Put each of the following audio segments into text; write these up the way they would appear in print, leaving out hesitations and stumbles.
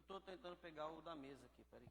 estou tentando pegar o da mesa aqui, peraí.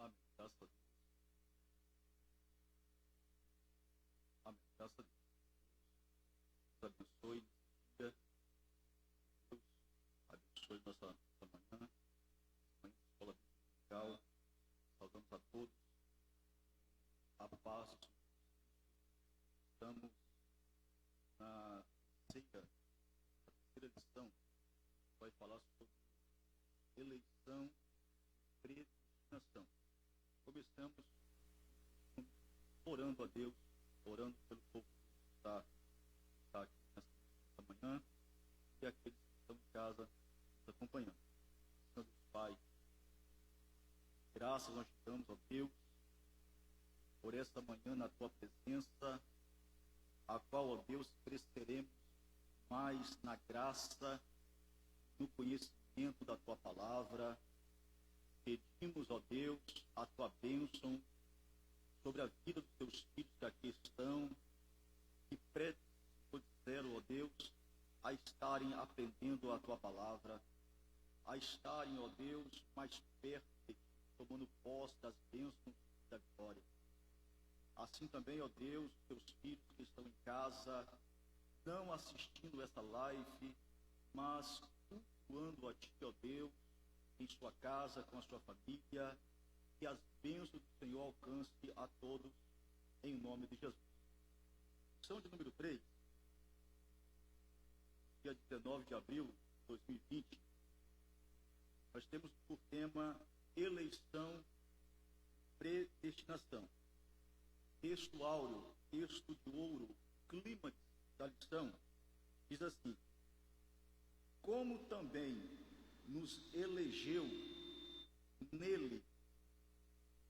Amém. Graças a Deus. Amém. Graças a Deus. Deus abençoe esse dia. Deus abençoe nossa manhã. Manhã de escola dominical. Saudamos a todos. A paz. Estamos na terceira lição. Vai falar sobre eleição e predestinação. Começamos orando a Deus, orando pelo povo que está aqui nesta manhã e aqueles que estão em casa nos acompanhando. Senhor Deus Pai, graças nós te damos, ó Deus, por esta manhã na tua presença, a qual, ó Deus, cresceremos mais na graça, no conhecimento da tua palavra. Pedimos, ó Deus, a tua bênção sobre a vida dos teus filhos que aqui estão, que predispuseram, ó Deus, a estarem aprendendo a tua palavra, a estarem, ó Deus, mais perto de ti, tomando posse das bênçãos da vitória. Assim também, ó Deus, teus filhos que estão em casa, não assistindo esta live, mas cultuando a ti, ó Deus, em sua casa, com a sua família, que as bênçãos do Senhor alcance a todos, em nome de Jesus. Lição de número 3, dia 19 de abril de 2020, nós temos por tema eleição e predestinação. Texto áureo, texto de ouro, clímax da lição, diz assim: como também nos elegeu nele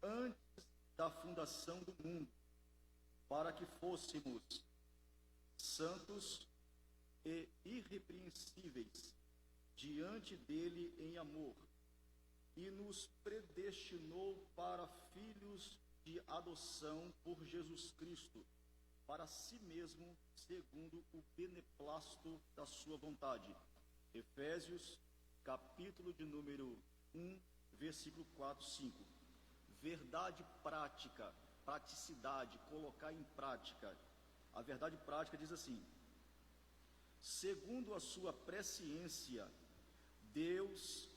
antes da fundação do mundo, para que fôssemos santos e irrepreensíveis diante dele em amor, e nos predestinou para filhos de adoção por Jesus Cristo, para si mesmo, segundo o beneplácito da sua vontade. Efésios, capítulo de número 1, versículo 4, 5. Verdade prática, praticidade, colocar em prática. A verdade prática diz assim: segundo a sua presciência, Deus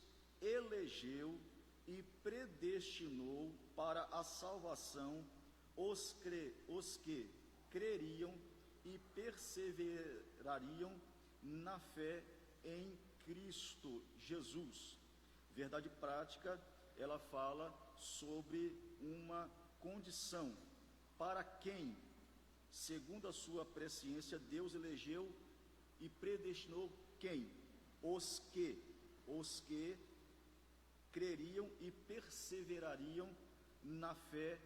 elegeu e predestinou para a salvação os que creriam e perseverariam na fé em Cristo Jesus. Verdade prática, ela fala sobre uma condição para quem, segundo a sua presciência, Deus elegeu e predestinou quem? Os que creriam e perseverariam na fé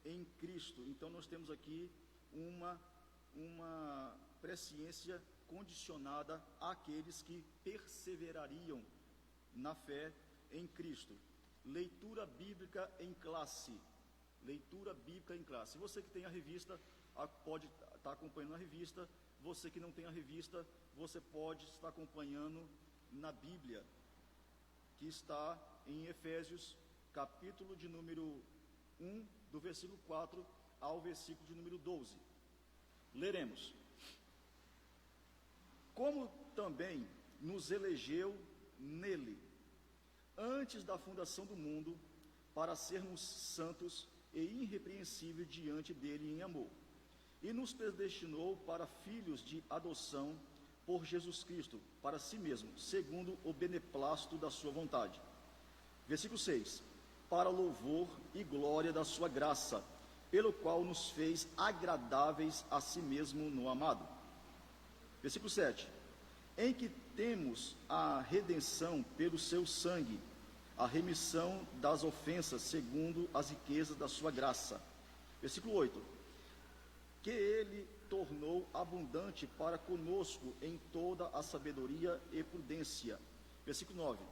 em Cristo. Então nós temos aqui uma presciência condicionada àqueles que perseverariam na fé em Cristo. Leitura bíblica em classe. Leitura bíblica em classe. Você que tem a revista, pode estar acompanhando a revista. Você que não tem a revista, você pode estar acompanhando na Bíblia, que está em Efésios, capítulo de número 1, do versículo 4 ao versículo de número 12. Leremos: como também nos elegeu nele, antes da fundação do mundo, para sermos santos e irrepreensíveis diante dele em amor, e nos predestinou para filhos de adoção por Jesus Cristo, para si mesmo, segundo o beneplácito da sua vontade. Versículo 6: para louvor e glória da sua graça, pelo qual nos fez agradáveis a si mesmo no amado. Versículo 7: em que temos a redenção pelo seu sangue, a remissão das ofensas, segundo as riquezas da sua graça. Versículo 8: que ele tornou abundante para conosco em toda a sabedoria e prudência. Versículo 9: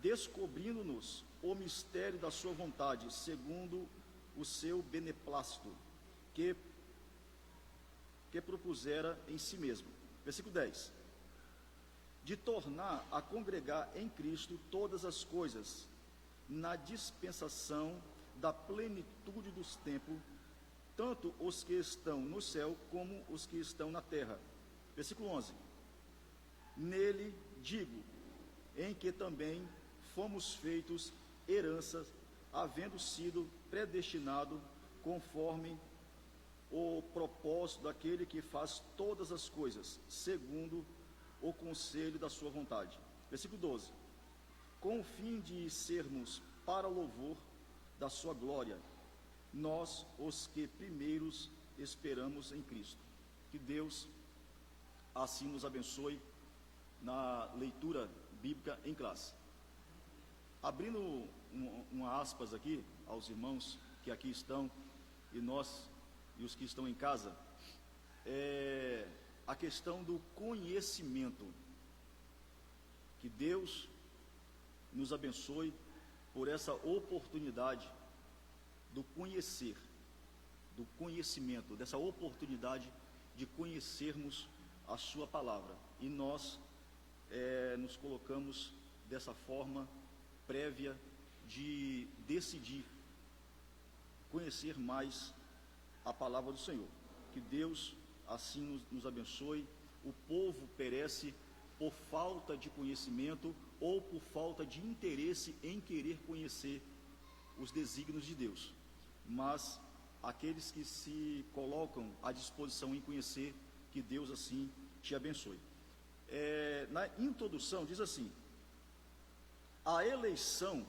descobrindo-nos o mistério da sua vontade, segundo o seu beneplácito, que propusera em si mesmo. Versículo 10: de tornar a congregar em Cristo todas as coisas, na dispensação da plenitude dos tempos, tanto os que estão no céu como os que estão na terra. Versículo 11: nele digo, em que também fomos feitos heranças, havendo sido predestinado conforme o propósito daquele que faz todas as coisas, segundo o conselho da sua vontade. Versículo 12: com o fim de sermos para louvor da sua glória, nós, os que primeiros esperamos em Cristo. Que Deus assim nos abençoe na leitura bíblica em classe. Abrindo uma aspas aqui aos irmãos que aqui estão, e nós e os que estão em casa, a questão do conhecimento. Que Deus nos abençoe por essa oportunidade do conhecer, do conhecimento, dessa oportunidade de conhecermos a sua palavra. E nós nos colocamos dessa forma prévia de decidir conhecer mais a palavra do Senhor. Que Deus assim nos abençoe. O povo perece por falta de conhecimento ou por falta de interesse em querer conhecer os desígnios de Deus. Mas aqueles que se colocam à disposição em conhecer, que Deus assim te abençoe. Na introdução diz assim: a eleição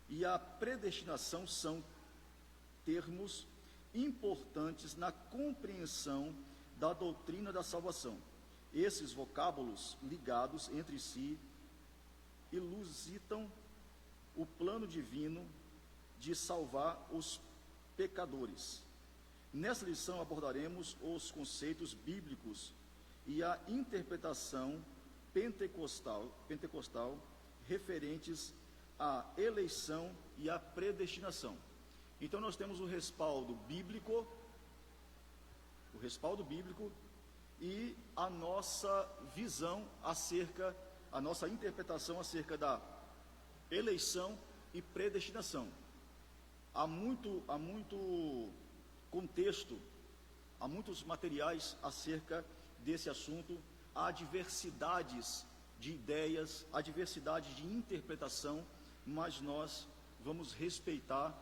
e a predestinação são termos importantes na compreensão da doutrina da salvação. Esses vocábulos ligados entre si elucidam o plano divino de salvar os pecadores. Nessa lição abordaremos os conceitos bíblicos e a interpretação pentecostal referentes à eleição e à predestinação. Então nós temos o respaldo bíblico o respaldo bíblico e a nossa visão acerca, a nossa interpretação acerca da eleição e predestinação. Há muito contexto, há muitos materiais acerca desse assunto, há diversidades de ideias, há diversidade de interpretação, mas nós vamos respeitar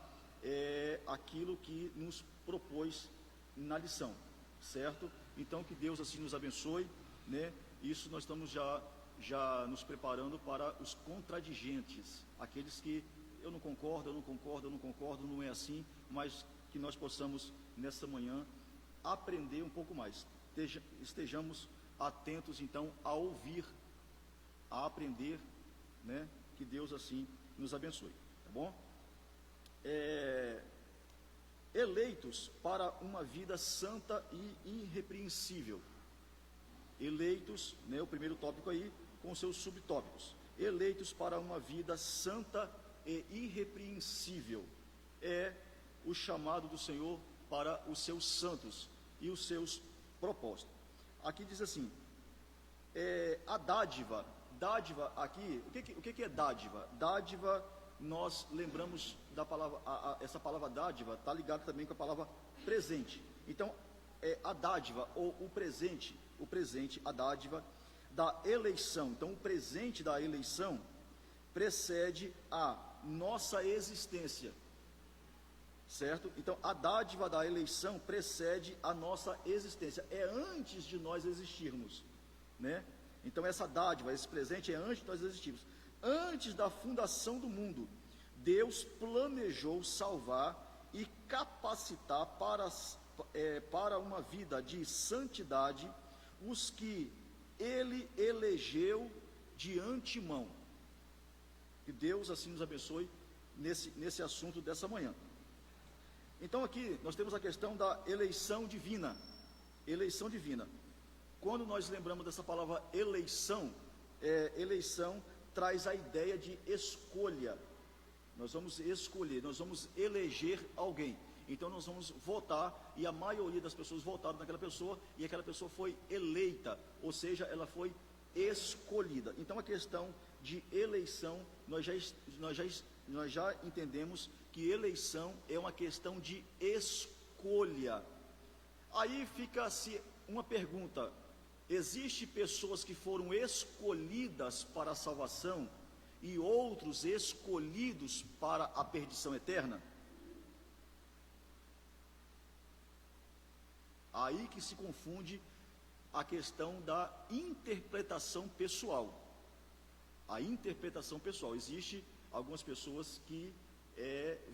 aquilo que nos propôs na lição, certo? Então, que Deus assim nos abençoe, né? Isso nós estamos já nos preparando para os contradigentes, aqueles que eu não concordo, não é assim, mas que nós possamos, nessa manhã, aprender um pouco mais. Estejamos atentos, então, a ouvir, a aprender, né? Que Deus assim nos abençoe, tá bom? Eleitos para uma vida santa e irrepreensível. Eleitos, né, o primeiro tópico aí, com seus subtópicos. Eleitos para uma vida santa e irrepreensível. É o chamado do Senhor para os seus santos e os seus propósitos. Aqui diz assim, a dádiva aqui, o que é dádiva? Dádiva, nós lembramos da palavra, essa palavra dádiva está ligada também com a palavra presente. Então, a dádiva ou o presente, a dádiva da eleição. Então, o presente da eleição precede a nossa existência, certo? Então, a dádiva da eleição precede a nossa existência, é antes de nós existirmos, né? Então, essa dádiva, esse presente é antes de nós existirmos. Antes da fundação do mundo, Deus planejou salvar e capacitar para uma vida de santidade os que Ele elegeu de antemão. Que Deus assim nos abençoe nesse assunto dessa manhã. Então aqui nós temos a questão da eleição divina. Eleição divina. Quando nós lembramos dessa palavra eleição, eleição traz a ideia de escolha. Nós vamos escolher, nós vamos eleger alguém. Então nós vamos votar, e a maioria das pessoas votaram naquela pessoa, e aquela pessoa foi eleita, ou seja, ela foi escolhida. Então a questão de eleição, nós já entendemos que eleição é uma questão de escolha. Aí fica-se uma pergunta: existem pessoas que foram escolhidas para a salvação e outros escolhidos para a perdição eterna? Aí que se confunde a questão da interpretação pessoal. A interpretação pessoal. Existem algumas pessoas que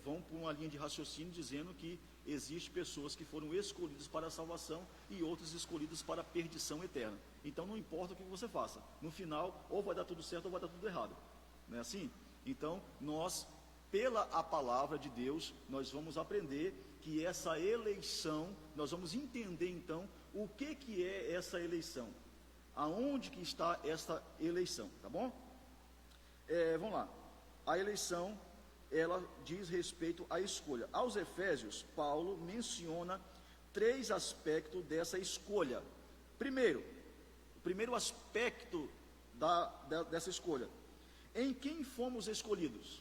vão por uma linha de raciocínio dizendo que existem pessoas que foram escolhidas para a salvação e outras escolhidas para a perdição eterna. Então não importa o que você faça, no final ou vai dar tudo certo ou vai dar tudo errado. Não é assim? Então nós, pela a palavra de Deus, nós vamos aprender que essa eleição, nós vamos entender então o que é essa eleição, aonde que está essa eleição, tá bom? Vamos lá, a eleição, ela diz respeito à escolha. Aos Efésios, Paulo menciona 3 aspectos dessa escolha. Primeiro, o primeiro aspecto dessa escolha: em quem fomos escolhidos?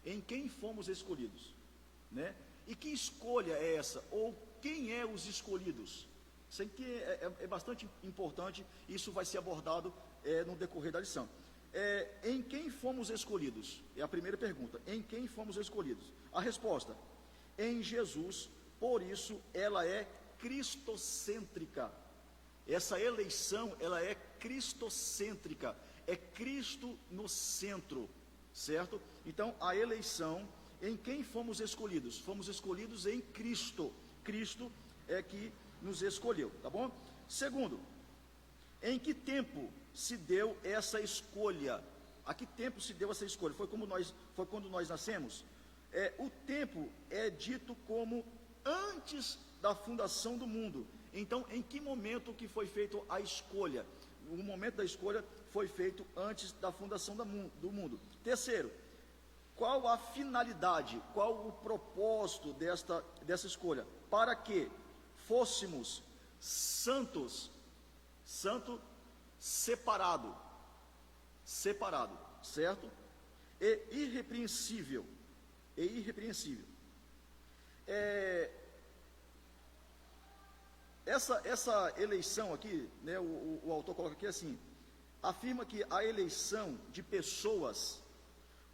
Em quem fomos escolhidos, né? E que escolha é essa? Ou quem é os escolhidos? Isso aqui é bastante importante, isso vai ser abordado no decorrer da lição. Em quem fomos escolhidos? É a primeira pergunta. Em quem fomos escolhidos? A resposta: em Jesus. Por isso ela é cristocêntrica. Essa eleição, ela é cristocêntrica. É Cristo no centro, certo? Então a eleição, em quem fomos escolhidos? Fomos escolhidos em Cristo. Cristo é que nos escolheu, tá bom? Segundo, em que tempo se deu essa escolha? A que tempo se deu essa escolha? Foi quando nós nascemos? O tempo é dito como antes da fundação do mundo. Então, em que momento que foi feita a escolha? O momento da escolha foi feito antes da fundação do mundo. Terceiro, qual a finalidade, qual o propósito dessa escolha? Para que fôssemos santo, separado, certo? E irrepreensível. Essa eleição aqui, né, o autor coloca aqui assim, afirma que a eleição de pessoas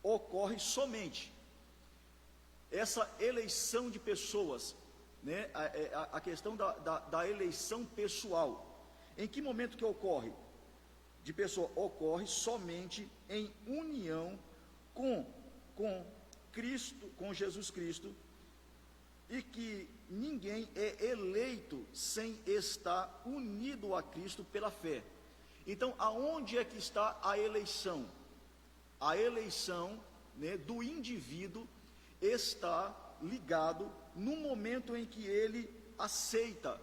ocorre somente. Essa eleição de pessoas, né, a questão da eleição pessoal, em que momento que ocorre? De pessoa, ocorre somente em união com Cristo, com Jesus Cristo, e que ninguém é eleito sem estar unido a Cristo pela fé. Então, aonde é que está a eleição? A eleição, né, do indivíduo está ligado no momento em que ele aceita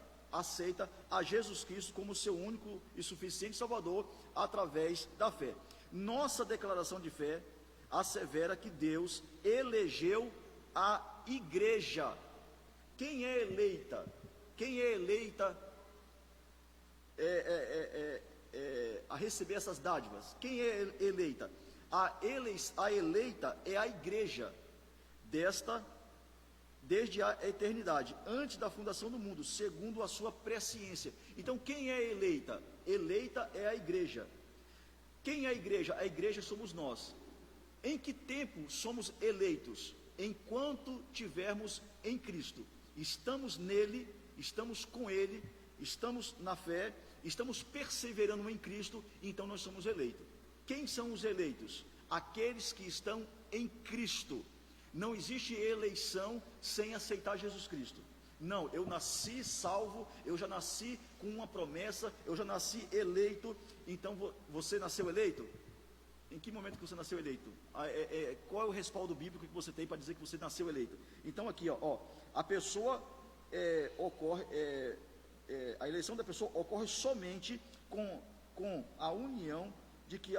a Jesus Cristo como seu único e suficiente Salvador através da fé. Nossa declaração de fé assevera que Deus elegeu a igreja. Quem é eleita? A receber essas dádivas? Quem é eleita? A eleita é a igreja desde a eternidade, antes da fundação do mundo, segundo a sua presciência. Então, quem é eleita? Eleita é a igreja. Quem é a igreja? A igreja somos nós. Em que tempo somos eleitos? Enquanto tivermos em Cristo. Estamos nele, estamos com ele, estamos na fé, estamos perseverando em Cristo, então nós somos eleitos. Quem são os eleitos? Aqueles que estão em Cristo. Não existe eleição sem aceitar Jesus Cristo. Não, eu nasci salvo, eu já nasci com uma promessa, eu já nasci eleito. Então você nasceu eleito? Em que momento que você nasceu eleito? Qual é o respaldo bíblico que você tem para dizer que você nasceu eleito? Então aqui, a pessoa a eleição da pessoa ocorre somente com a união de que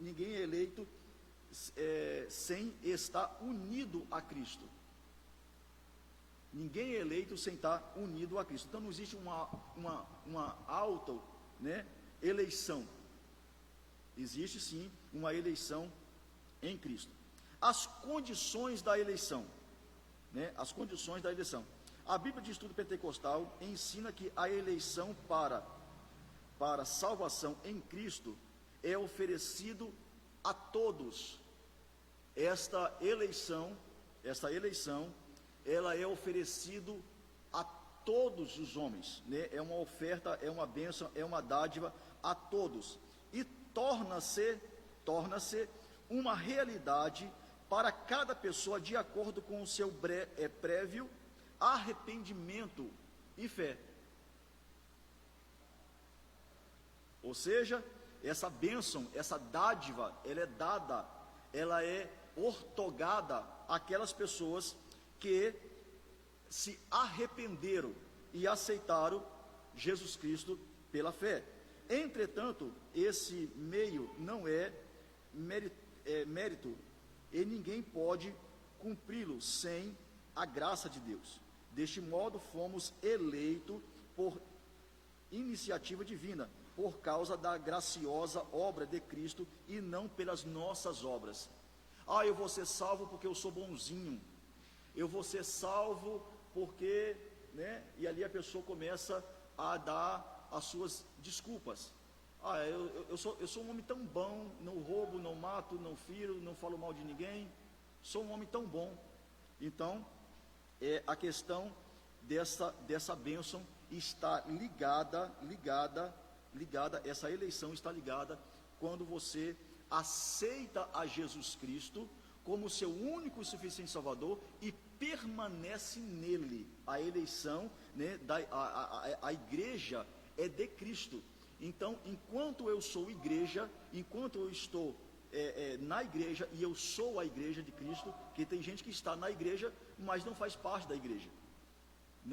ninguém é eleito sem estar unido a Cristo. Ninguém é eleito sem estar unido a Cristo. Então não existe uma auto, né, eleição. Existe sim uma eleição em Cristo. As condições da eleição, né, as condições da eleição. A Bíblia de Estudo Pentecostal ensina que a eleição para salvação em Cristo é oferecido a todos. Esta eleição, ela é oferecido a todos os homens, né? É uma oferta, é uma bênção, é uma dádiva a todos. E torna-se uma realidade para cada pessoa de acordo com o seu prévio arrependimento e fé. Ou seja, essa bênção, essa dádiva, ela é ortogada àquelas pessoas que se arrependeram e aceitaram Jesus Cristo pela fé. Entretanto, esse meio não é mérito e ninguém pode cumpri-lo sem a graça de Deus. Deste modo, fomos eleitos por iniciativa divina, por causa da graciosa obra de Cristo e não pelas nossas obras. Eu vou ser salvo porque eu sou bonzinho. Eu vou ser salvo porque, né? E ali a pessoa começa a dar as suas desculpas. Eu sou um homem tão bom, não roubo, não mato, não firo, não falo mal de ninguém. Sou um homem tão bom. Então, a questão dessa bênção está ligada, essa eleição está ligada quando você aceita a Jesus Cristo como seu único e suficiente Salvador e permanece nele. A eleição, né, a igreja é de Cristo. Então, enquanto eu sou igreja, enquanto eu estou na igreja e eu sou a igreja de Cristo, que tem gente que está na igreja, mas não faz parte da igreja.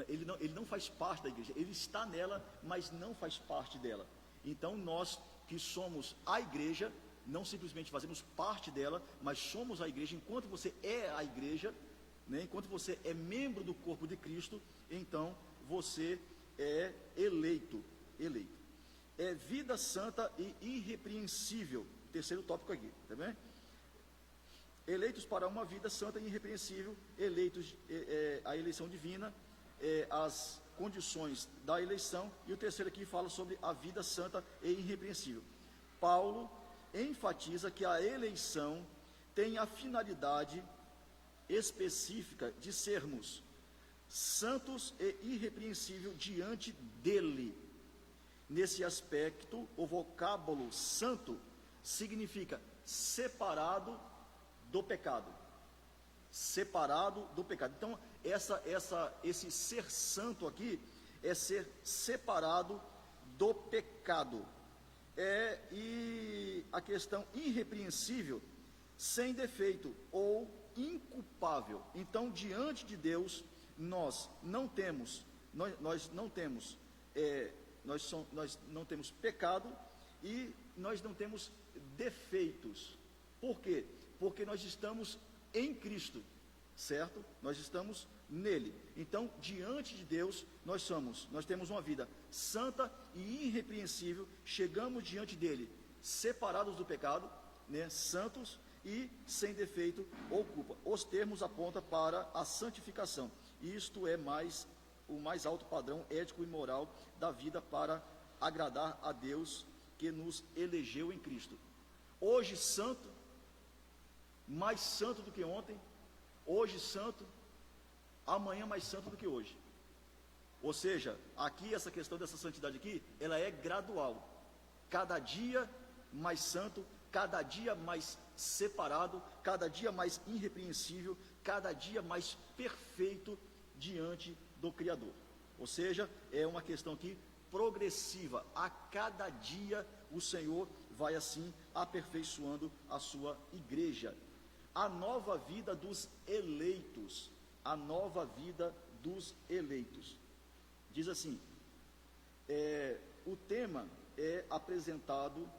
Ele não faz parte da igreja, ele está nela, mas não faz parte dela. Então nós que somos a igreja, não simplesmente fazemos parte dela, mas somos a igreja. Enquanto você é a igreja, né? Enquanto você é membro do corpo de Cristo, então você é eleito. É vida santa e irrepreensível. Terceiro tópico aqui, tá bem? Eleitos para uma vida santa e irrepreensível, eleitos, a eleição divina, as condições da eleição, e o terceiro aqui fala sobre a vida santa e irrepreensível. Paulo enfatiza que a eleição tem a finalidade específica de sermos santos e irrepreensível diante dele. Nesse aspecto, o vocábulo santo significa separado do pecado. Separado do pecado. Então, esse ser santo aqui é ser separado do pecado. E a questão irrepreensível, sem defeito ou inculpável. Então, diante de Deus, nós não temos pecado e nós não temos defeitos. Por quê? Porque nós estamos em Cristo, certo? Nós estamos nele. Então, diante de Deus, nós temos uma vida santa e irrepreensível, chegamos diante dele, separados do pecado, né? Santos e sem defeito ou culpa. Os termos apontam para a santificação. Isto é o mais alto padrão ético e moral da vida para agradar a Deus que nos elegeu em Cristo. Hoje santo, mais santo do que ontem, hoje santo, amanhã mais santo do que hoje. Ou seja, aqui essa questão dessa santidade aqui, ela é gradual. Cada dia mais santo, cada dia mais separado, cada dia mais irrepreensível, cada dia mais perfeito diante do Criador. Ou seja, é uma questão aqui progressiva. A cada dia o Senhor vai assim aperfeiçoando a sua igreja. A nova vida dos eleitos. A nova vida dos eleitos. Diz assim, o tema é apresentado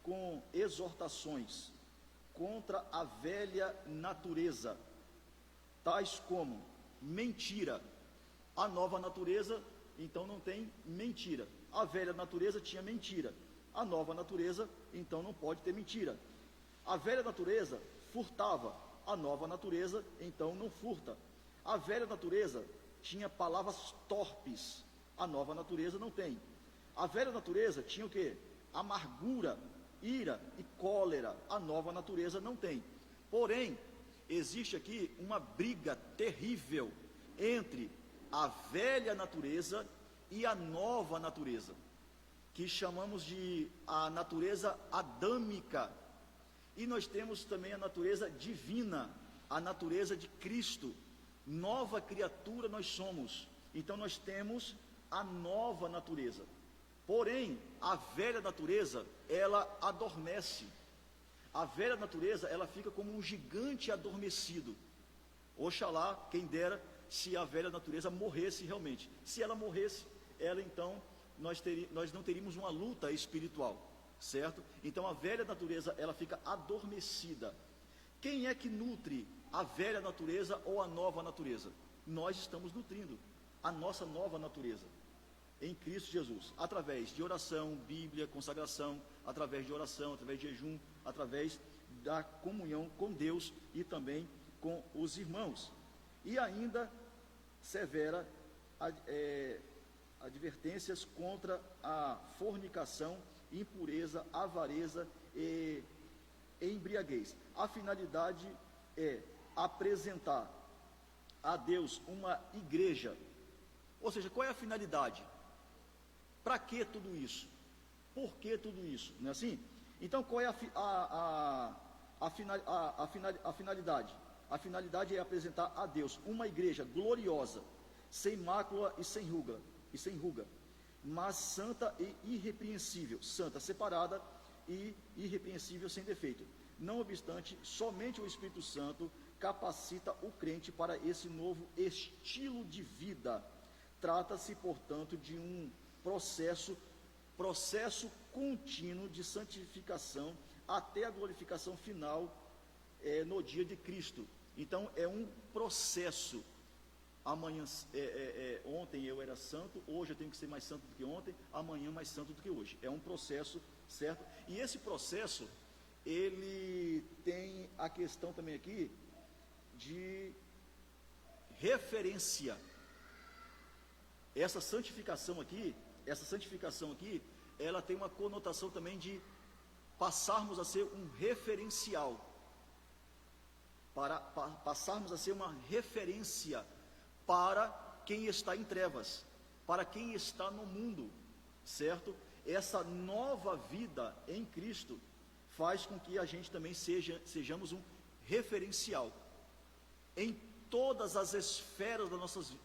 com exortações contra a velha natureza, tais como mentira. A nova natureza, então, não tem mentira. A velha natureza tinha mentira. A nova natureza, então, não pode ter mentira. A velha natureza furtava. A nova natureza, então, não furta. A velha natureza tinha palavras torpes. A nova natureza não tem. A velha natureza tinha o quê? Amargura, ira e cólera. A nova natureza não tem. Porém, existe aqui uma briga terrível entre a velha natureza e a nova natureza, que chamamos de a natureza adâmica. E nós temos também a natureza divina, a natureza de Cristo. Nova criatura nós somos. Então nós temos a nova natureza. Porém, a velha natureza, ela adormece. A velha natureza, ela fica como um gigante adormecido. Oxalá, quem dera, se a velha natureza morresse realmente. Se ela morresse, então, nós não teríamos uma luta espiritual, certo? Então, a velha natureza, ela fica adormecida. Quem é que nutre a velha natureza ou a nova natureza? Nós estamos nutrindo a nossa nova natureza em Cristo Jesus, através de oração, Bíblia, consagração, através de oração, através de jejum, através da comunhão com Deus e também com os irmãos. E ainda severa advertências contra a fornicação, impureza, avareza e embriaguez. A finalidade é apresentar a Deus uma igreja. Ou seja, qual é a finalidade? Para que tudo isso? Por que tudo isso? Não é assim? Então, qual é a finalidade? A finalidade é apresentar a Deus uma igreja gloriosa, sem mácula e sem ruga, mas santa e irrepreensível, santa separada e irrepreensível sem defeito. Não obstante, somente o Espírito Santo capacita o crente para esse novo estilo de vida. Trata-se, portanto, de um processo contínuo de santificação até a glorificação final no dia de Cristo. Então é um processo. Amanhã, ontem eu era santo, hoje eu tenho que ser mais santo do que ontem, amanhã mais santo do que hoje. É um processo, certo? E esse processo, ele tem a questão também aqui de referência. Essa santificação aqui, ela tem uma conotação também de passarmos a ser um referencial, passarmos a ser uma referência para quem está em trevas, para quem está no mundo, certo? Essa nova vida em Cristo faz com que a gente também sejamos um referencial em todas as esferas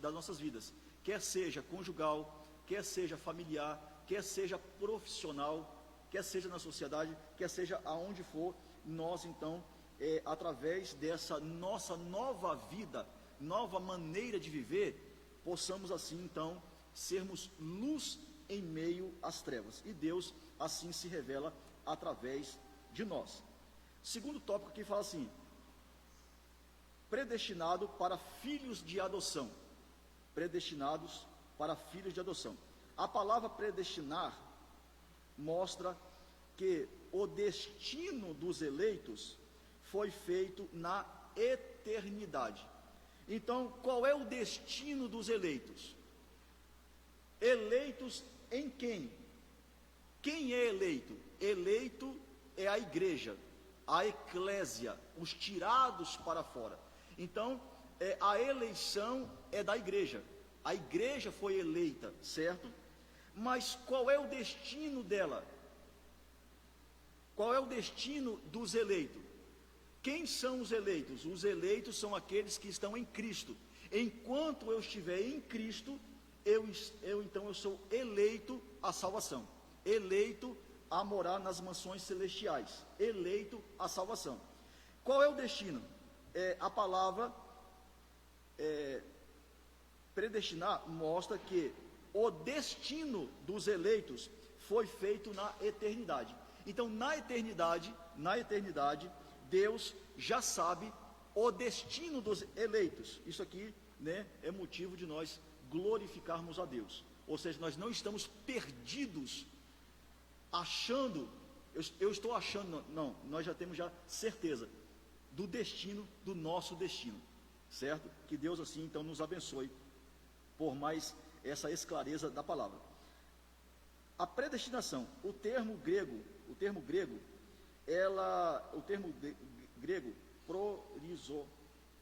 das nossas vidas, quer seja conjugal, quer seja familiar, quer seja profissional, quer seja na sociedade, quer seja aonde for. Nós então, através dessa nossa nova vida, nova maneira de viver, possamos assim então sermos luz em meio às trevas, e Deus assim se revela através de nós. Segundo tópico aqui fala assim: predestinado para filhos de adoção. Predestinados para filhos de adoção. A palavra predestinar mostra que o destino dos eleitos foi feito na eternidade. Então, qual é o destino dos eleitos? Eleitos em quem? Quem é eleito? Eleito é a igreja, a eclésia, os tirados para fora. Então, a eleição é da igreja. A igreja foi eleita, certo? Mas qual é o destino dela? Qual é o destino dos eleitos? Quem são os eleitos? Os eleitos são aqueles que estão em Cristo. Enquanto eu estiver em Cristo, eu sou eleito à salvação, eleito a morar nas mansões celestiais, eleito à salvação. Qual é o destino? A palavra predestinar mostra que o destino dos eleitos foi feito na eternidade. Então, na eternidade, Deus já sabe o destino dos eleitos. Isso aqui, né, é motivo de nós glorificarmos a Deus. Ou seja, nós não estamos perdidos, achando, eu estou achando, não, nós já temos já certeza do destino, do nosso destino, certo? Que Deus assim então nos abençoe por mais essa esclareza da palavra. A predestinação, o termo grego, prorizo,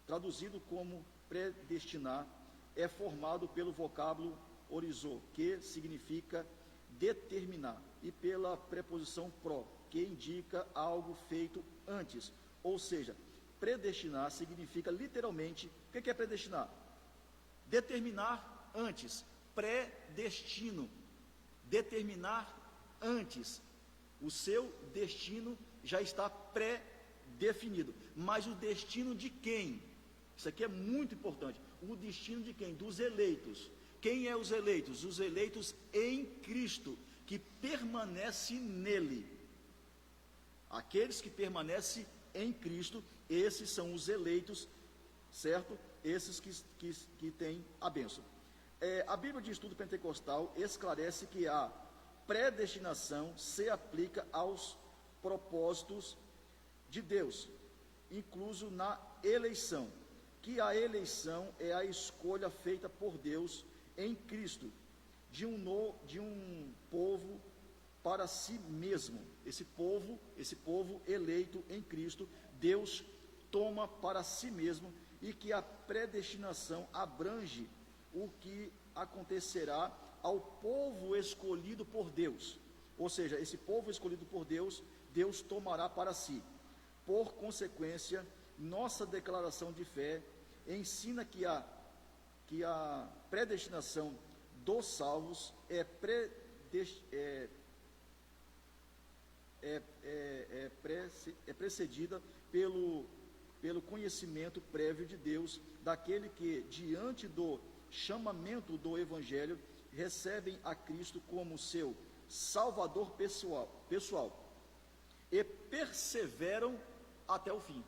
traduzido como predestinar, é formado pelo vocábulo orizo, que significa determinar, e pela preposição pro, que indica algo feito antes. Ou seja, predestinar significa literalmente, o que é predestinar? Determinar antes, predestino, determinar antes. O seu destino já está pré-definido. Mas o destino de quem? Isso aqui é muito importante. O destino de quem? Dos eleitos. Quem é os eleitos? Os eleitos em Cristo, que permanece nele. Aqueles que permanecem em Cristo, esses são os eleitos, certo? Esses que têm a bênção. A Bíblia de Estudo Pentecostal esclarece que a predestinação se aplica aos propósitos de Deus, incluso na eleição, que a eleição é a escolha feita por Deus em Cristo, de um povo para si mesmo. Esse povo eleito em Cristo, Deus toma para si mesmo, e que a predestinação abrange o que acontecerá ao povo escolhido por Deus. Ou seja, esse povo escolhido por Deus, Deus tomará para si. Por consequência, nossa declaração de fé ensina que a predestinação dos salvos é precedida pelo conhecimento prévio de Deus, daquele que, diante do chamamento do Evangelho, recebem a Cristo como seu Salvador pessoal e perseveram até o fim.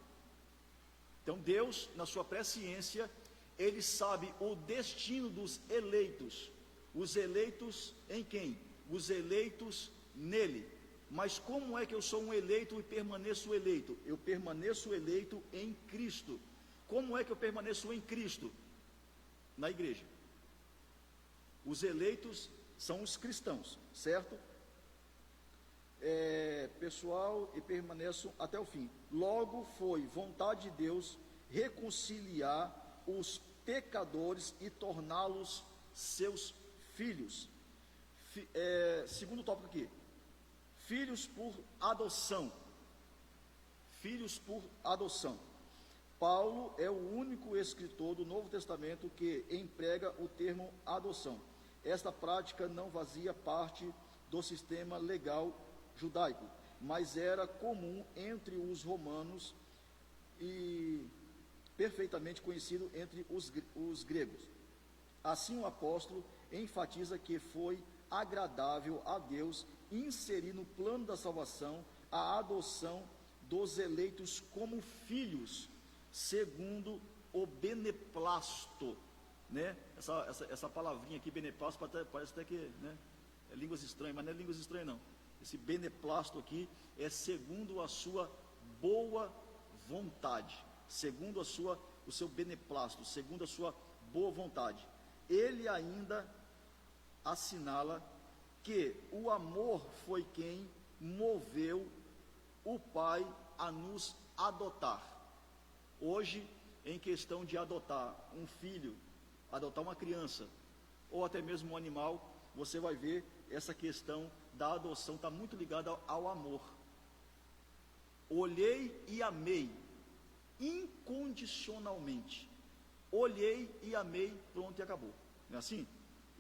Então Deus, na sua presciência, Ele sabe o destino dos eleitos. Os eleitos em quem? Os eleitos nele. Mas como é que eu sou um eleito e permaneço eleito? Eu permaneço eleito em Cristo. Como é que eu permaneço em Cristo? Na igreja. Os eleitos são os cristãos, certo? Pessoal, e permaneço até o fim. Logo foi vontade de Deus reconciliar os pecadores e torná-los seus filhos. Segundo tópico aqui, filhos por adoção. Filhos por adoção. Paulo é o único escritor do Novo Testamento que emprega o termo adoção. Esta prática não fazia parte do sistema legal judaico, mas era comum entre os romanos e perfeitamente conhecido entre os gregos. Assim o apóstolo enfatiza que foi agradável a Deus inserir no plano da salvação a adoção dos eleitos como filhos, segundo o beneplácito, né? Essa palavrinha aqui, beneplácito, parece até que, né, é línguas estranhas, mas não é línguas estranhas não. Esse beneplácito aqui é segundo a sua boa vontade, segundo o seu beneplácito, segundo a sua boa vontade. Ele ainda assinala que o amor foi quem moveu o Pai a nos adotar. Hoje, em questão de adotar um filho, adotar uma criança, ou até mesmo um animal, você vai ver essa questão da adoção está muito ligada ao amor. Olhei e amei, incondicionalmente. Olhei e amei, pronto e acabou. Não é assim?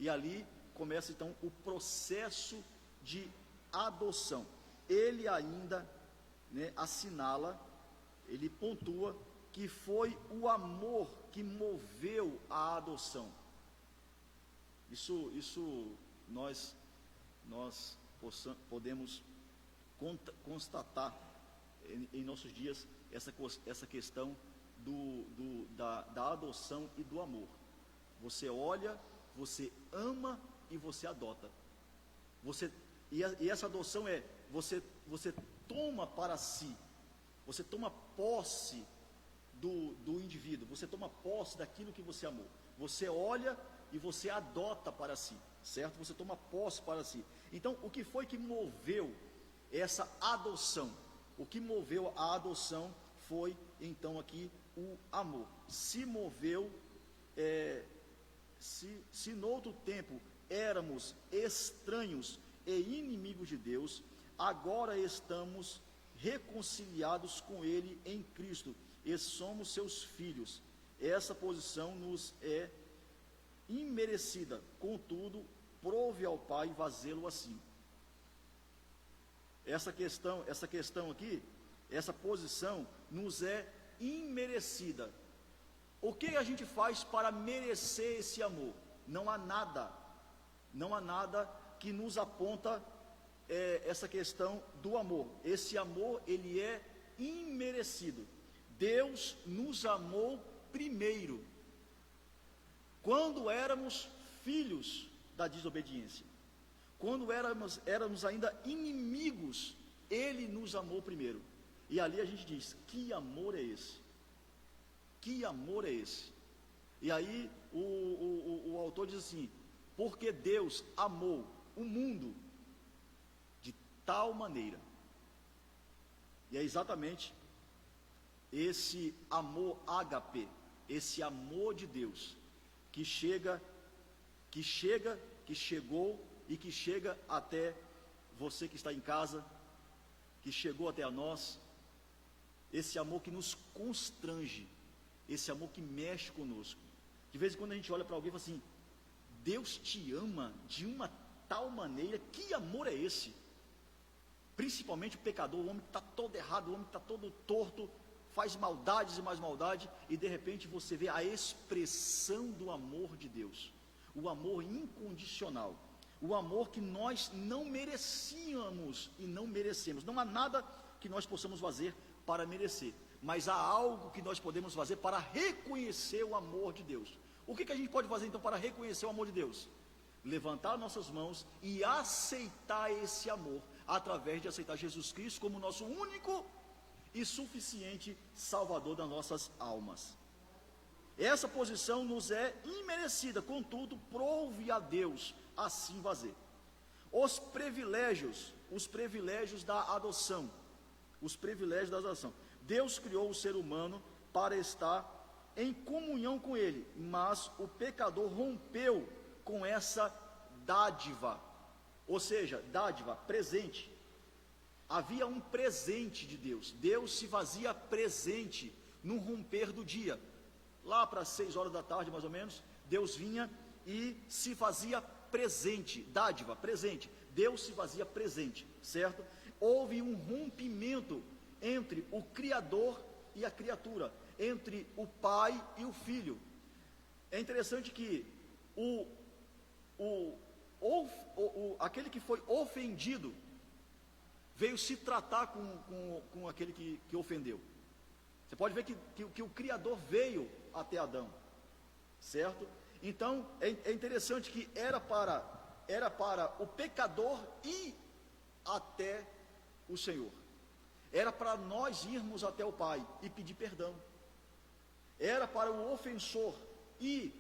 E ali começa então o processo de adoção. Ele ainda, né, assinala, ele pontua que foi o amor que moveu a adoção. Isso nós podemos constatar em nossos dias essa questão da adoção e do amor. Você olha, você ama e você adota. E essa adoção você toma para si, você toma posse do indivíduo, você toma posse daquilo que você amou. Você olha e você adota para si, certo? Você toma posse para si. Então, o que foi que moveu essa adoção? O que moveu a adoção foi, então, aqui o amor. Se moveu, se no outro tempo éramos estranhos e inimigos de Deus, agora estamos reconciliados com Ele em Cristo e somos seus filhos. Essa posição nos é imerecida, contudo, prove ao Pai fazê-lo assim. Essa questão aqui, essa posição nos é imerecida. O que a gente faz para merecer esse amor? Não há nada que nos aponta essa questão do amor. Esse amor, ele é imerecido. Deus nos amou primeiro, quando éramos filhos da desobediência, quando éramos ainda inimigos, Ele nos amou primeiro. E ali a gente diz: que amor é esse? Que amor é esse? E aí o autor diz assim: porque Deus amou o mundo de tal maneira. E é exatamente esse amor ágape, esse amor de Deus, que chegou e que chega até você que está em casa, que chegou até a nós, esse amor que nos constrange, esse amor que mexe conosco. De vez em quando a gente olha para alguém e fala assim: Deus te ama de uma tal maneira, que amor é esse? Principalmente o pecador, o homem que está todo errado, o homem que está todo torto, faz maldades e mais maldade, e de repente você vê a expressão do amor de Deus, o amor incondicional, o amor que nós não merecíamos e não merecemos. Não há nada que nós possamos fazer para merecer, mas há algo que nós podemos fazer para reconhecer o amor de Deus. O que a gente pode fazer então para reconhecer o amor de Deus? Levantar nossas mãos e aceitar esse amor, através de aceitar Jesus Cristo como nosso único e suficiente Salvador das nossas almas. Essa posição nos é imerecida, contudo, prove a Deus assim fazer. Os privilégios da adoção. Os privilégios da adoção. Deus criou o ser humano para estar em comunhão com Ele, mas o pecador rompeu com essa dádiva, ou seja, dádiva, presente. Havia um presente de Deus. Deus se fazia presente no romper do dia. Lá para 6 horas da tarde, mais ou menos, Deus vinha e se fazia presente, dádiva, presente. Deus se fazia presente, certo? Houve um rompimento entre o Criador e a criatura, entre o Pai e o Filho. É interessante que aquele que foi ofendido veio se tratar com aquele que ofendeu. Você pode ver que o Criador veio até Adão, certo? Então é interessante que era para o pecador ir até o Senhor, era para nós irmos até o Pai e pedir perdão, era para o ofensor ir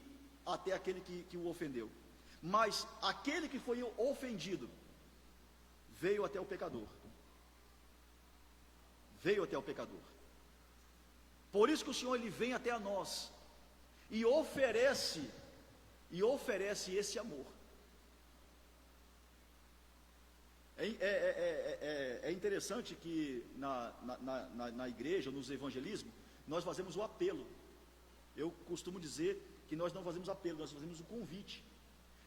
até aquele que o ofendeu, mas aquele que foi ofendido veio até o pecador, por isso que o Senhor ele vem até a nós e oferece esse amor. É interessante que na igreja, nos evangelismos, nós fazemos o apelo. Eu costumo dizer que nós não fazemos apelo, nós fazemos o convite.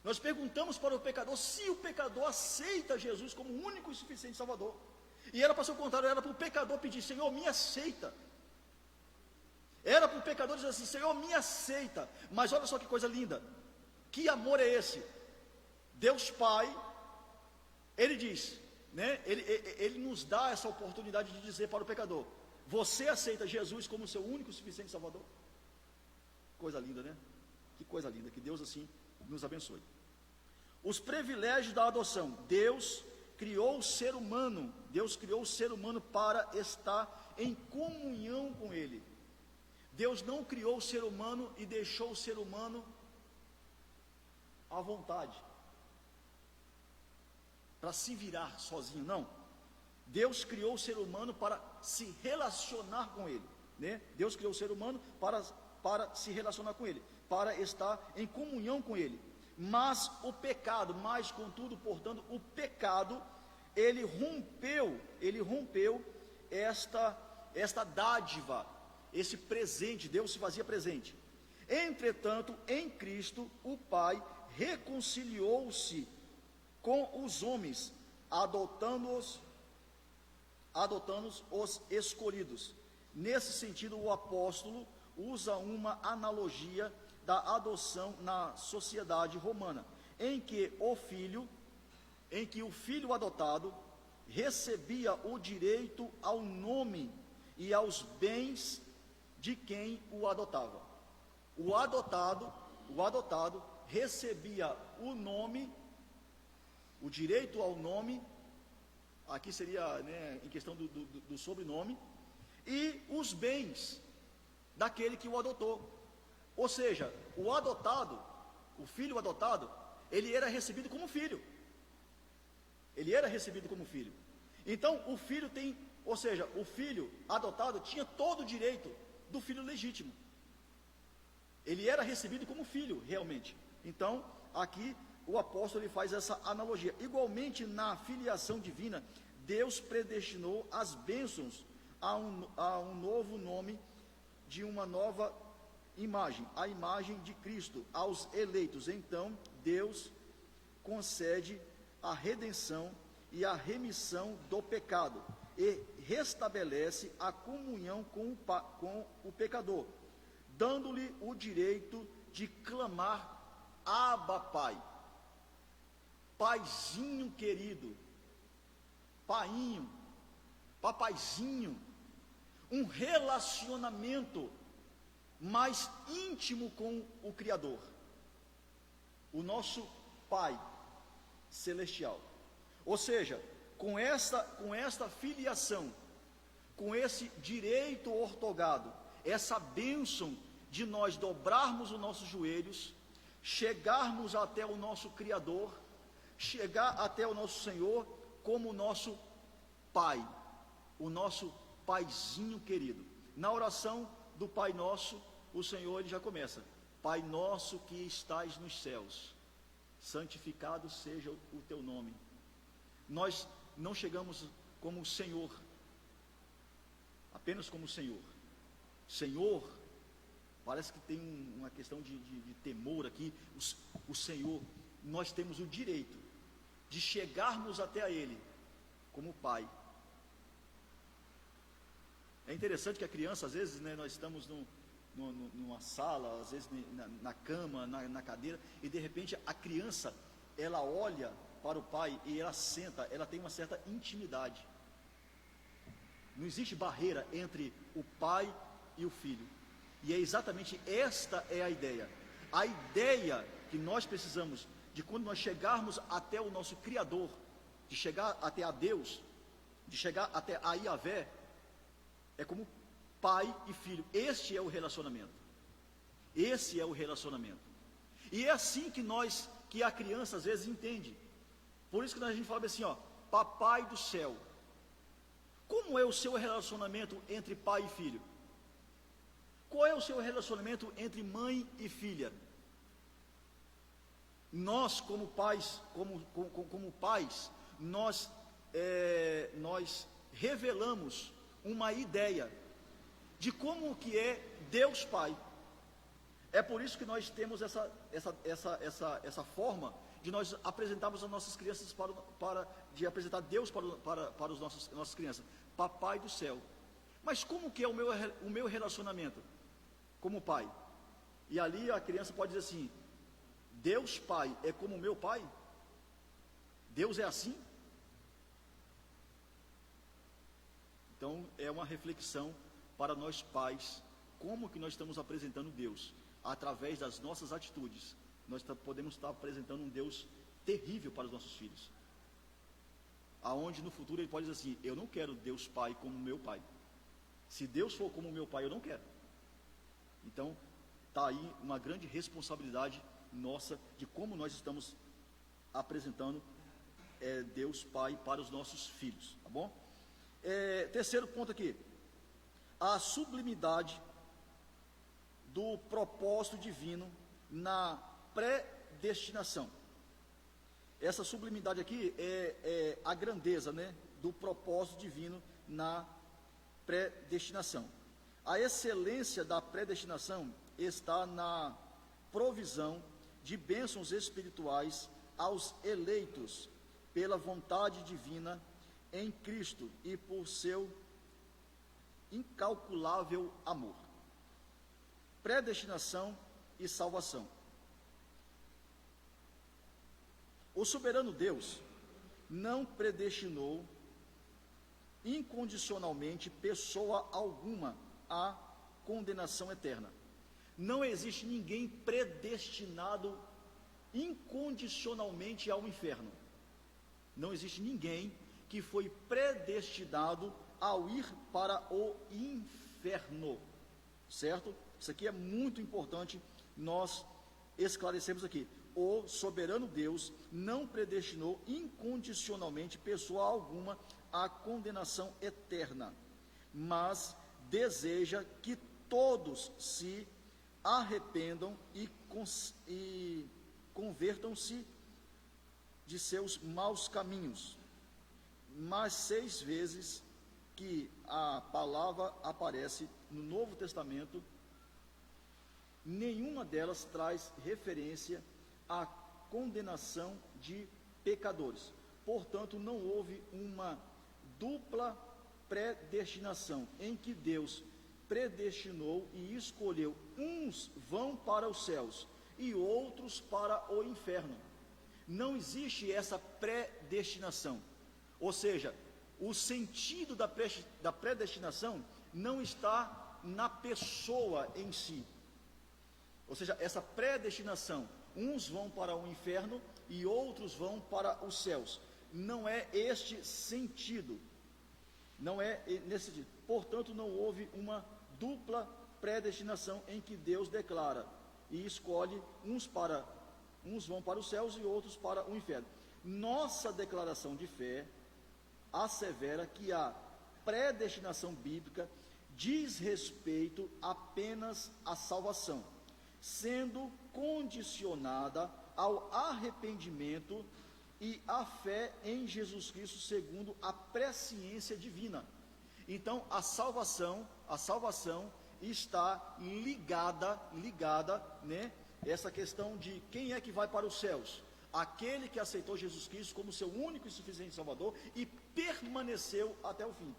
Nós perguntamos para o pecador se o pecador aceita Jesus como o único e suficiente Salvador. E era para ser o contrário, era para o pecador pedir: Senhor, me aceita. Era para o pecador dizer assim: Senhor, me aceita. Mas olha só que coisa linda, que amor é esse? Deus Pai, Ele diz, né? Ele nos dá essa oportunidade de dizer para o pecador: você aceita Jesus como seu único e suficiente Salvador? Coisa linda, né? Que coisa linda, que Deus assim nos abençoe. Os privilégios da adoção. Deus criou o ser humano para estar em comunhão com Ele. Deus não criou o ser humano e deixou o ser humano à vontade, para se virar sozinho, não. Deus criou o ser humano para se relacionar com Ele, né? Deus criou o ser humano para se relacionar com Ele, para estar em comunhão com Ele. Mas o pecado, contudo, portanto, o pecado, ele rompeu esta dádiva, esse presente. Deus se fazia presente. Entretanto, em Cristo, o Pai reconciliou-se com os homens, adotando-os os escolhidos. Nesse sentido, o apóstolo usa uma analogia da adoção na sociedade romana, em que o filho adotado recebia o direito ao nome e aos bens de quem o adotava. O adotado recebia o nome, o direito ao nome, aqui seria, né, em questão do sobrenome, e os bens daquele que o adotou. Ou seja, o filho adotado, ele era recebido como filho. Então, o filho adotado tinha todo o direito do filho legítimo. Ele era recebido como filho, realmente. Então, aqui o apóstolo ele faz essa analogia. Igualmente, na filiação divina, Deus predestinou as bênçãos a um novo nome, de uma nova imagem, a imagem de Cristo, aos eleitos. Então, Deus concede a redenção e a remissão do pecado, e restabelece a comunhão com o pecador, dando-lhe o direito de clamar: Abba, Pai. Paizinho querido, painho, papaizinho. um relacionamento mais íntimo com o Criador, o nosso Pai celestial. Ou seja, com esta filiação, com esse direito ortogado, essa bênção de nós dobrarmos os nossos joelhos, chegarmos até o nosso Criador, chegar até o nosso Senhor como o nosso Pai, o nosso Paizinho querido. Na oração do Pai Nosso, o Senhor ele já começa: Pai nosso que estais nos céus, santificado seja o teu nome. Nós não chegamos como o Senhor, apenas como o Senhor. Senhor, parece que tem uma questão de temor aqui. O Senhor, nós temos o direito de chegarmos até a Ele como Pai. É interessante que a criança, às vezes, né, nós estamos numa sala, às vezes na cama, na cadeira, e de repente a criança, ela olha para o pai e ela senta, ela tem uma certa intimidade. Não existe barreira entre o pai e o filho. E é exatamente esta é a ideia. A ideia que nós precisamos de quando nós chegarmos até o nosso Criador, de chegar até a Deus, de chegar até a Yahvé, é como pai e filho. Este é o relacionamento. Esse é o relacionamento. E é assim que a criança às vezes entende. Por isso que a gente fala assim, ó, Papai do céu. Como é o seu relacionamento entre pai e filho? Qual é o seu relacionamento entre mãe e filha? Nós, como pais, nós revelamos uma ideia de como que é Deus Pai. É por isso que nós temos essa forma de nós apresentarmos as nossas crianças de apresentar Deus para as nossas crianças. Papai do céu. Mas como que é o meu relacionamento como pai? E ali a criança pode dizer assim: Deus Pai é como o meu pai? Deus é assim? Então é uma reflexão para nós pais, como que nós estamos apresentando Deus? Através das nossas atitudes, nós podemos estar apresentando um Deus terrível para os nossos filhos, aonde no futuro ele pode dizer assim: eu não quero Deus Pai como meu pai. Se Deus for como meu pai, eu não quero. Então está aí uma grande responsabilidade nossa de como nós estamos apresentando Deus Pai para os nossos filhos, tá bom? Terceiro ponto aqui, a sublimidade do propósito divino na predestinação. Essa sublimidade aqui é a grandeza, né, do propósito divino na predestinação. A excelência da predestinação está na provisão de bênçãos espirituais aos eleitos pela vontade divina em Cristo e por seu incalculável amor. Predestinação e salvação. O soberano Deus não predestinou incondicionalmente pessoa alguma à condenação eterna. Não existe ninguém predestinado incondicionalmente ao inferno. Não existe ninguém que foi predestinado ao ir para o inferno, certo? Isso aqui é muito importante nós esclarecermos aqui. O soberano Deus não predestinou incondicionalmente pessoa alguma à condenação eterna, mas deseja que todos se arrependam e convertam-se de seus maus caminhos. Mas 6 vezes que a palavra aparece no Novo Testamento, nenhuma delas traz referência à condenação de pecadores. Portanto, não houve uma dupla predestinação, em que Deus predestinou e escolheu: uns vão para os céus e outros para o inferno. Não existe essa predestinação. Ou seja, o sentido da predestinação não está na pessoa em si. Ou seja, essa predestinação, uns vão para o inferno e outros vão para os céus. Não é este sentido. Não é nesse sentido. Portanto, não houve uma dupla predestinação em que Deus declara e escolhe uns vão para os céus e outros para o inferno. Nossa declaração de fé assevera que a predestinação bíblica diz respeito apenas à salvação, sendo condicionada ao arrependimento e à fé em Jesus Cristo segundo a presciência divina. Então, a salvação está ligada, né? Essa questão de quem é que vai para os céus? Aquele que aceitou Jesus Cristo como seu único e suficiente Salvador e permaneceu até o fim,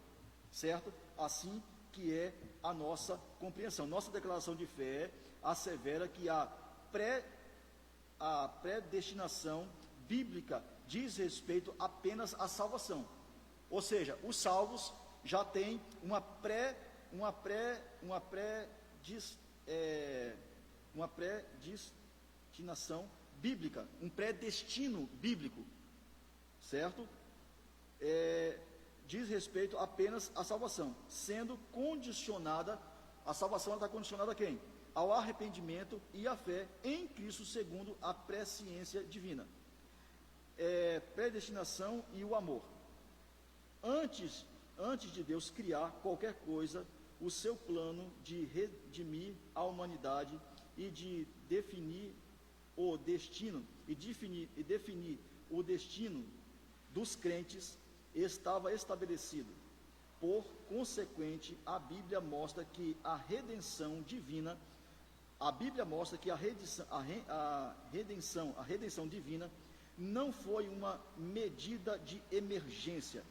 certo? Assim que é a nossa compreensão. Nossa declaração de fé assevera que a predestinação bíblica diz respeito apenas à salvação. Ou seja, os salvos já têm uma predestinação bíblica, um predestino bíblico, certo? Diz respeito apenas à salvação, sendo condicionada, a salvação está condicionada a quem? Ao arrependimento e à fé em Cristo segundo a presciência divina. Predestinação e o amor. Antes de Deus criar qualquer coisa, o seu plano de redimir a humanidade e de definir o destino o destino dos crentes estava estabelecido. Por consequente, a Bíblia mostra que a redenção divina divina não foi uma medida de emergência.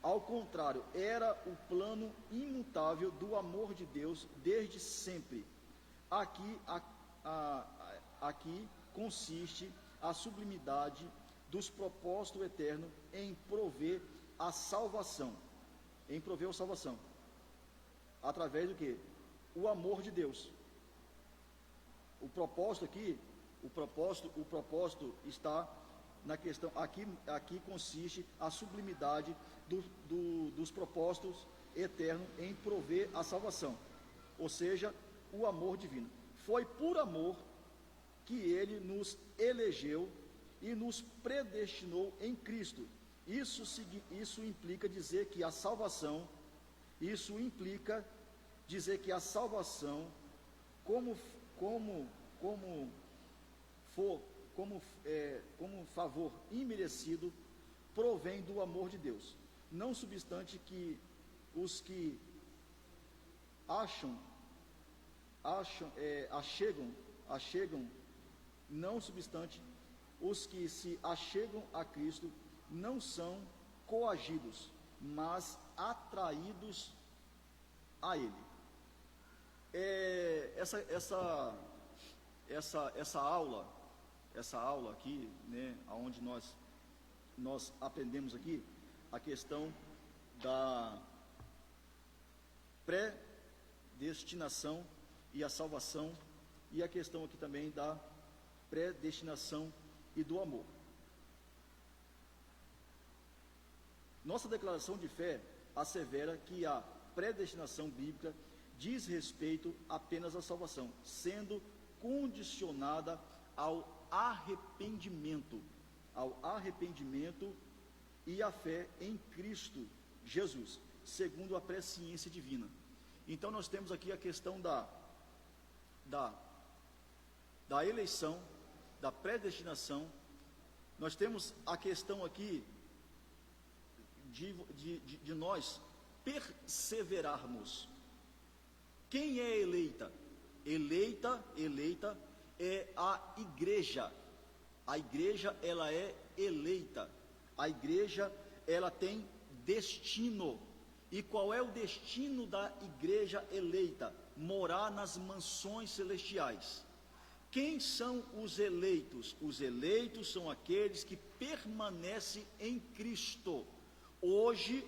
Ao contrário, era o plano imutável do amor de Deus desde sempre. Aqui consiste a sublimidade dos propósitos eternos em prover a salvação. Através do quê? O amor de Deus. O propósito está na questão, aqui consiste a sublimidade dos propósitos eternos em prover a salvação, ou seja, o amor divino. Foi por amor que ele nos elegeu e nos predestinou em Cristo. Isso implica dizer que a salvação, como favor imerecido, provém do amor de Deus. Não substante que os que não obstante, os que se achegam a Cristo não são coagidos, mas atraídos a Ele. Essa aula aqui, né, onde nós aprendemos aqui a questão da predestinação e a salvação, e a questão aqui também da predestinação e do amor. Nossa declaração de fé assevera que a predestinação bíblica diz respeito apenas à salvação, sendo condicionada ao arrependimento e à fé em Cristo Jesus, segundo a presciência divina. Então nós temos aqui a questão da eleição, da predestinação. Nós temos a questão aqui de nós perseverarmos. Quem é eleita? Eleita é a igreja. A igreja, ela é eleita. A igreja, ela tem destino. E qual é o destino da igreja eleita? Morar nas mansões celestiais. Quem são os eleitos? Os eleitos são aqueles que permanecem em Cristo. Hoje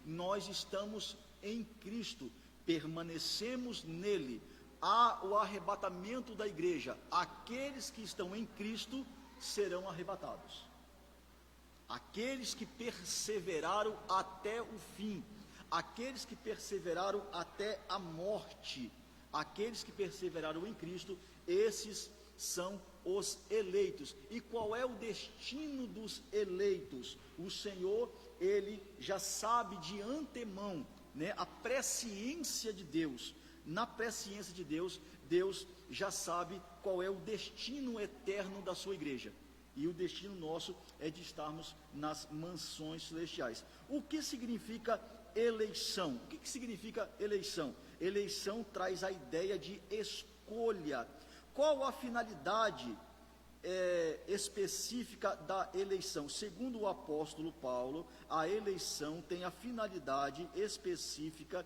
nós estamos em Cristo, permanecemos nele, há o arrebatamento da igreja. Aqueles que estão em Cristo serão arrebatados. Aqueles que perseveraram até o fim, aqueles que perseveraram até a morte, aqueles que perseveraram em Cristo, esses são os eleitos. E qual é o destino dos eleitos? O Senhor, Ele já sabe de antemão, né, a presciência de Deus. Na presciência de Deus, Deus já sabe qual é o destino eterno da sua igreja. E o destino nosso é de estarmos nas mansões celestiais. O que significa eleição? O que significa eleição? Eleição traz a ideia de escolha. Qual a finalidade específica da eleição? Segundo o apóstolo Paulo, a eleição tem a finalidade específica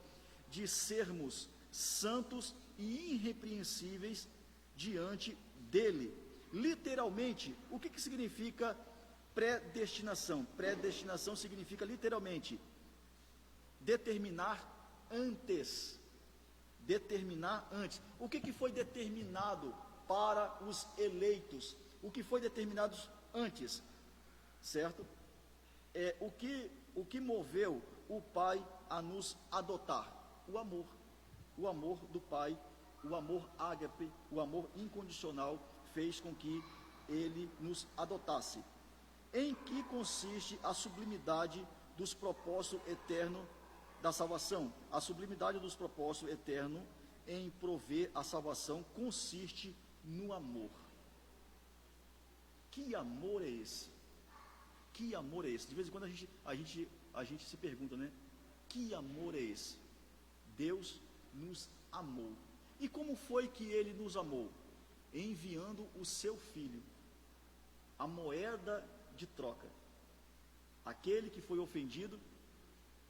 de sermos santos e irrepreensíveis diante dele. Literalmente, o que significa predestinação? Predestinação significa literalmente determinar antes. Determinar antes. O que foi determinado para os eleitos? O que foi determinado antes? Certo? O que moveu o Pai a nos adotar? O amor. O amor do Pai, o amor ágape, o amor incondicional, fez com que Ele nos adotasse. Em que consiste a sublimidade dos propósitos eternos da salvação? A sublimidade dos propósitos eternos em prover a salvação consiste no amor. Que amor é esse? Que amor é esse? De vez em quando a gente se pergunta, né? Que amor é esse? Deus nos amou. E como foi que Ele nos amou? Enviando o seu Filho, a moeda de troca. Aquele que foi ofendido,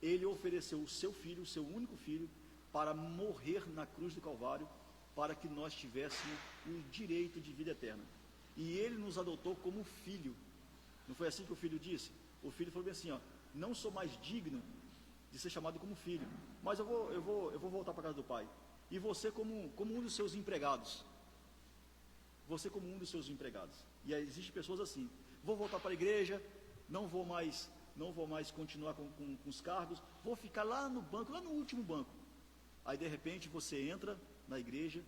Ele ofereceu o seu Filho, o seu único Filho, para morrer na cruz do Calvário, para que nós tivéssemos o direito de vida eterna. E Ele nos adotou como filho. Não foi assim que o Filho disse? O Filho falou bem assim, ó: não sou mais digno de ser chamado como filho, mas eu vou voltar para a casa do Pai. E você como um dos seus empregados. Você como um dos seus empregados. E aí existem pessoas assim: vou voltar para a igreja, não vou mais continuar com os cargos, vou ficar lá no banco, lá no último banco. Aí de repente você entra na igreja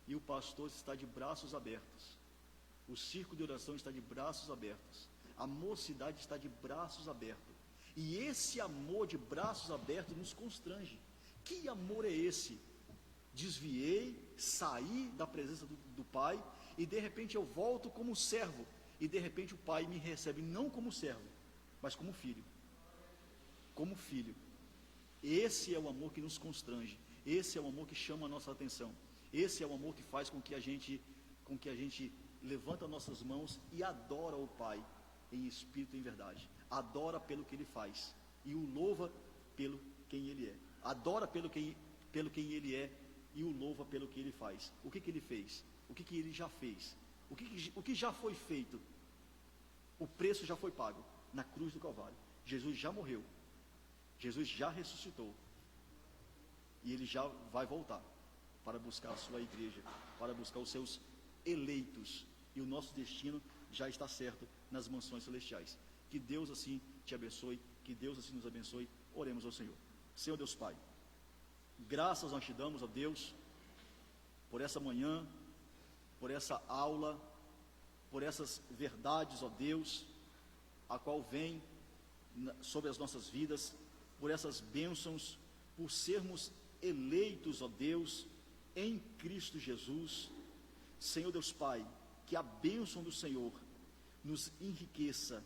e o pastor está de braços abertos. O círculo de oração está de braços abertos. A mocidade está de braços abertos. E esse amor de braços abertos nos constrange. Que amor é esse? Desviei, saí da presença do Pai, e de repente eu volto como servo, e de repente o Pai me recebe não como servo, mas como filho. Como filho. Esse é o amor que nos constrange. Esse é o amor que chama a nossa atenção. Esse é o amor que faz com que a gente levanta nossas mãos e adora o Pai em espírito e em verdade. Adora pelo que Ele faz e o louva pelo quem Ele é. Adora pelo quem Ele é e o louva pelo que Ele faz. O que Ele fez? O que Ele já fez? O que já foi feito? O preço já foi pago na cruz do Calvário. Jesus já morreu. Jesus já ressuscitou. E Ele já vai voltar para buscar a sua igreja, para buscar os seus eleitos. E o nosso destino já está certo nas mansões celestiais. Que Deus assim te abençoe, que Deus assim nos abençoe. Oremos ao Senhor. Senhor Deus Pai, graças nós te damos, ó Deus, por essa manhã, por essa aula, por essas verdades, ó Deus, a qual vem sobre as nossas vidas, por essas bênçãos, por sermos eleitos, ó Deus, em Cristo Jesus. Senhor Deus Pai, que a bênção do Senhor nos enriqueça,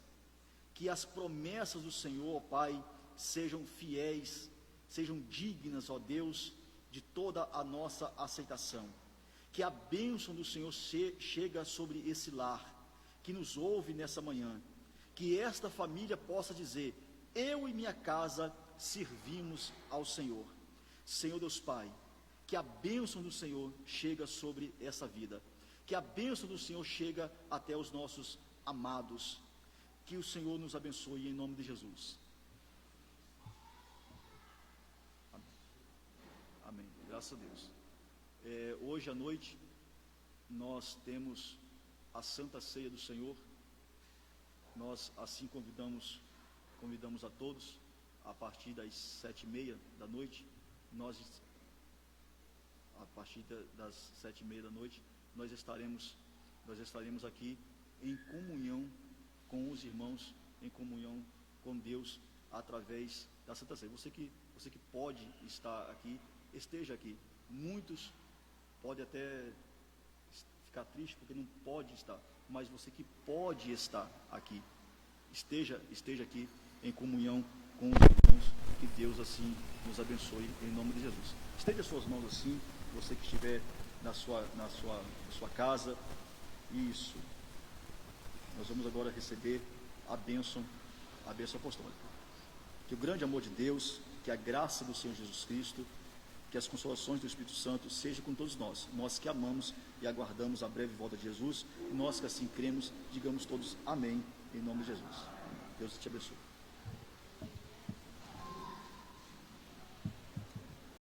que as promessas do Senhor, ó Pai, sejam fiéis, sejam dignas, ó Deus, de toda a nossa aceitação. Que a bênção do Senhor chega sobre esse lar, que nos ouve nessa manhã, que esta família possa dizer: eu e minha casa servimos ao Senhor. Senhor Deus Pai, que a bênção do Senhor chega sobre essa vida, que a bênção do Senhor chega até os nossos amados, que o Senhor nos abençoe em nome de Jesus. Amém. Graças a Deus. Hoje à noite nós temos a Santa Ceia do Senhor. Nós assim convidamos a todos a partir das 7h30 da noite. A partir das 7h30 da noite nós estaremos aqui em comunhão com os irmãos, em comunhão com Deus, através da Santa Ceia. Você que pode estar aqui, esteja aqui. Muitos podem até ficar triste porque não pode estar, mas você que pode estar aqui, esteja aqui em comunhão com os irmãos, que Deus assim nos abençoe em nome de Jesus. Estende as suas mãos assim, você que estiver na sua casa. Isso. Nós vamos agora receber a bênção apostólica. Que o grande amor de Deus, que a graça do Senhor Jesus Cristo, que as consolações do Espírito Santo sejam com todos nós que amamos e aguardamos a breve volta de Jesus, e nós que assim cremos, digamos todos amém, em nome de Jesus. Deus te abençoe.